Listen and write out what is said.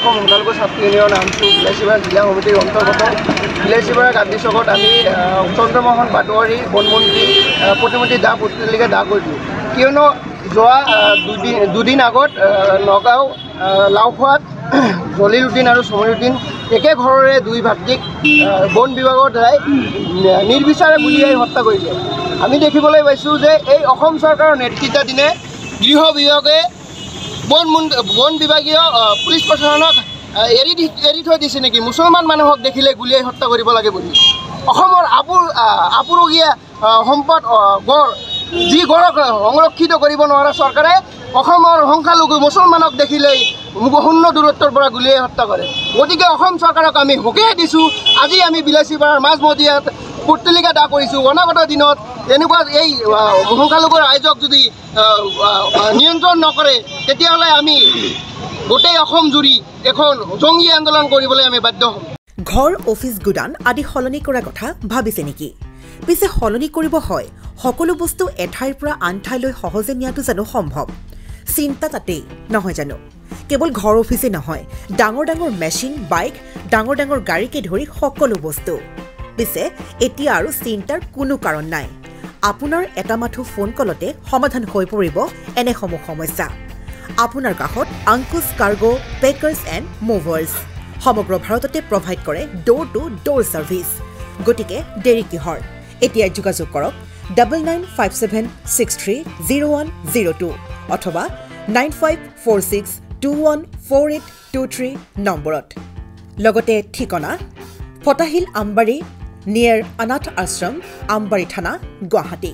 সংখ্যালঘু ছাত্ৰ ইউনিয়ন নামটো বিলাসীপাৰা জিলা সমিতিৰ অন্তৰ্গত বিলাসীপাৰা গান্ধী চকত আমি চন্দ্ৰমোহন পাটোৱাৰী বনমন্ত্ৰী প্ৰতিমন্ত্ৰী দা পুতলিকে দা কৰিলোঁ কিয়নো যোৱা দুদিন আগত নগাঁও লাওখোৱাত জলিলুদ্দিন আৰু সমীৰুদ্দিন একে ঘৰৰে দুই ভাতৃক বন বিভাগৰ দ্বাৰাই নিৰ্বিচাৰে গুলীয়াই হত্যা কৰিছে। আমি দেখিবলৈ পাইছোঁ যে এই অসম চৰকাৰৰ নেতৃত্বাধীনে গৃহ বিভাগে বন বিভাগীয় পুলিচ প্ৰশাসনক এৰি থৈ দিছে নেকি মুছলমান মানুহক দেখিলে গুলীয়াই হত্যা কৰিব লাগে বুলি। অসমৰ আপুৰুগীয়া সম্পদ গড় যি গড়ক সংৰক্ষিত কৰিব নোৱাৰা চৰকাৰে অসমৰ সংখ্যালঘু মুছলমানক দেখিলেই শূন্য দূৰত্বৰ পৰা গুলীয়াই হত্যা কৰে। গতিকে অসম চৰকাৰক আমি সকীয়াই দিছোঁ। আজি আমি বিলাসীপাৰাৰ মাজমজিয়াত পুতলিকা দা কৰিছোঁ। অনাগত দিনত এনেকুৱা এই সংখ্যালঘু ৰাইজক যদি নিয়ন্ত্ৰণ নকৰে তেতিয়াহ'লে আমি গোটেই অসম জুৰি এখন জংগী আন্দোলন কৰিবলৈ আমি বাধ্য হ'ম। ঘৰ অফিচ গুদান আদি সলনি কৰাৰ কথা ভাবিছে নেকি? পিছে সলনি কৰিব হয় সকলো বস্তু এঠাইৰ পৰা আন ঠাইলৈ সহজে নিয়াটো জানো সম্ভৱ? চিন্তা তাতেই নহয় জানো? কেৱল ঘৰ অফিচে নহয়, ডাঙৰ ডাঙৰ মেচিন, বাইক, ডাঙৰ ডাঙৰ গাড়ীকে ধৰি সকলো বস্তু। পিছে এতিয়া আৰু চিন্তাৰ কোনো কাৰণ নাই। আপোনাৰ এটা মাথো ফোন কলতে সমাধান হৈ পৰিব এনেসমূহ সমস্যা। আপোনাৰ কাষত আংকুশ কাৰ্গো পেকাৰ্ছ এণ্ড মুভাৰ্ছ সমগ্ৰ ভাৰততে প্ৰভাইড কৰে ডোৰ টু ডোৰ ছাৰ্ভিচ। গতিকে দেৰি কিহৰ? এতিয়া যোগাযোগ কৰক 9957630102 অথবা 9546214823 নম্বৰত। লগতে ঠিকনা ফটাহিল আমবাৰী নিয়েৰ অনাথ আশ্ৰম আমবাৰী থানা গুৱাহাটী।